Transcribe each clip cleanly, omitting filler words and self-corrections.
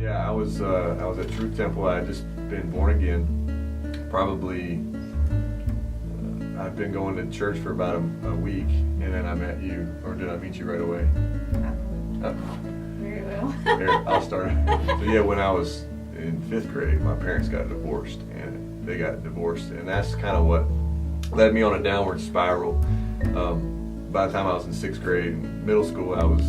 Yeah, I was at Truth Temple. I had just been born again. Probably, I'd been going to church for about a week, and then I met you. Or did I meet you right away? Very well. Here, I'll start. So yeah, when I was in 5th grade, my parents got divorced, and they got divorced, and that's kind of what led me on a downward spiral. By the time I was in 6th grade, middle school, I was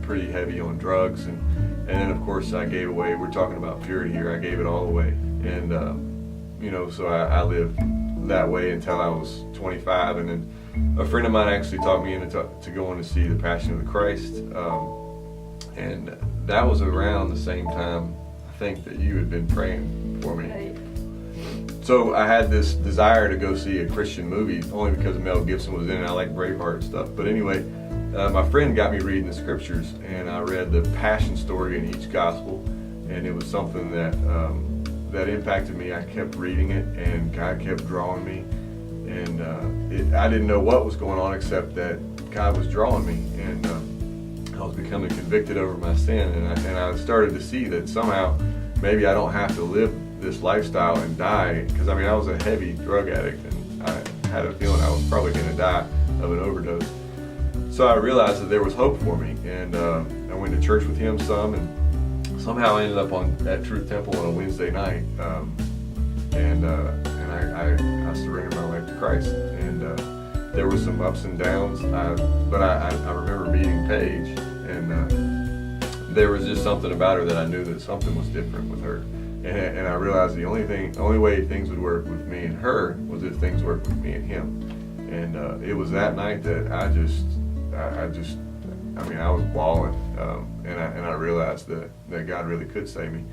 pretty heavy on drugs, and then of course I gave away. We're talking about purity here. I gave it all away, and so I lived that way until I was 25, and then a friend of mine actually talked me into going to see the Passion of the Christ, and that was around the same time I think that you had been praying for me. Right. So I had this desire to go see a Christian movie only because Mel Gibson was in it. I like Braveheart and stuff. But anyway, my friend got me reading the scriptures, and I read the Passion story in each gospel, and it was something that impacted me. I kept reading it, and God kept drawing me, and I didn't know what was going on except that God was drawing me, and I was becoming convicted over my sin, and I started to see that somehow maybe I don't have to live this lifestyle and die, because I was a heavy drug addict, and I had a feeling I was probably going to die of an overdose. So I realized that there was hope for me, and I went to church with him some, and somehow I ended up at Truth Temple on a Wednesday night, and I surrendered my life to Christ, and there were some ups and downs, but I remember meeting Paige, and there was just something about her that I knew that something was different with her. And I realized the only way things would work with me and her was if things worked with me and him. And it was that night that I was bawling, and I realized that God really could save me.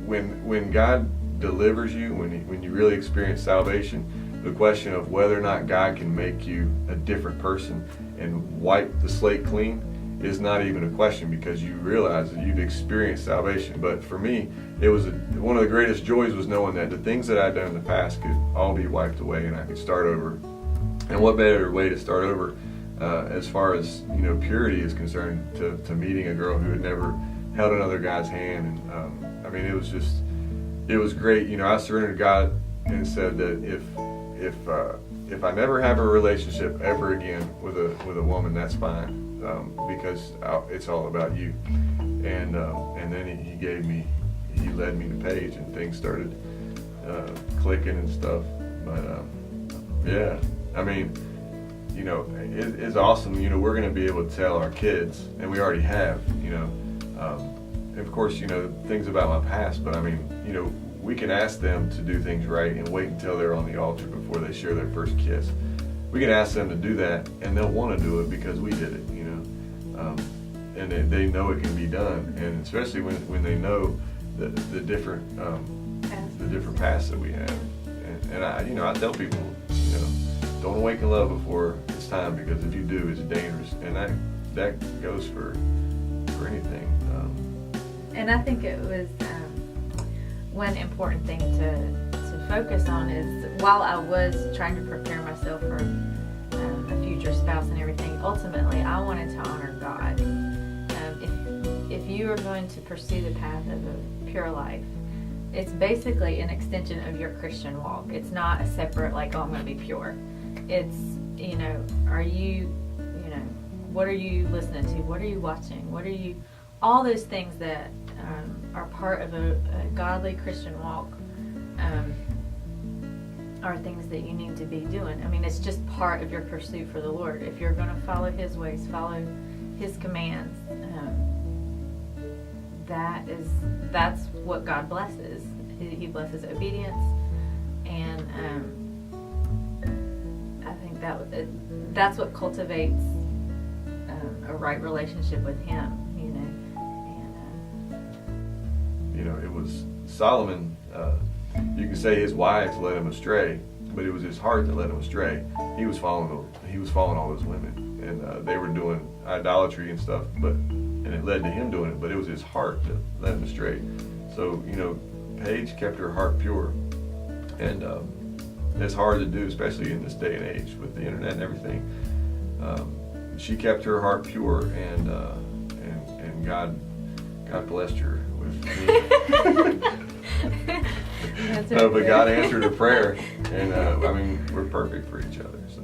When God delivers you, when you really experience salvation, the question of whether or not God can make you a different person and wipe the slate clean is not even a question, because you realize that you've experienced salvation. But for me, it was one of the greatest joys was knowing that the things that I'd done in the past could all be wiped away, and I could start over. And what better way to start over as far as purity is concerned, to meeting a girl who had never held another guy's hand, and it was great. I surrendered to God and said that if I never have a relationship ever again with a woman, that's fine. Because it's all about you, and then he led me to Paige, and things started clicking and stuff. But yeah, it's awesome. We're going to be able to tell our kids, and we already have. Of course, things about my past, but we can ask them to do things right and wait until they're on the altar before they share their first kiss. We can ask them to do that, and they'll want to do it because we did it, and they know it can be done, and especially when they know the different paths that we have. And I tell people, don't awaken love before it's time, because if you do, it's dangerous, and that goes for anything. And I think it was one important thing to focus on is, while I was trying to prepare myself for a future spouse and everything, ultimately I wanted to honor God. If you are going to pursue the path of a pure life, it's basically an extension of your Christian walk. It's not a separate, I'm going to be pure. It's, what are you listening to? What are you watching? All those things that are part of a godly Christian walk are things that you need to be doing. It's just part of your pursuit for the Lord. If you're going to follow His ways, follow His commands, that's what God blesses. He blesses obedience, and I think that's what cultivates a right relationship with Him. It was Solomon. You can say his wives led him astray, but it was his heart that led him astray. He was following all those women, and they were doing idolatry and stuff, and it led to him doing it. But it was his heart that led him astray. So Paige kept her heart pure, and it's hard to do, especially in this day and age with the internet and everything. She kept her heart pure, and God blessed her with That's But right God there. answered a prayer, and I mean, we're perfect for each other. So.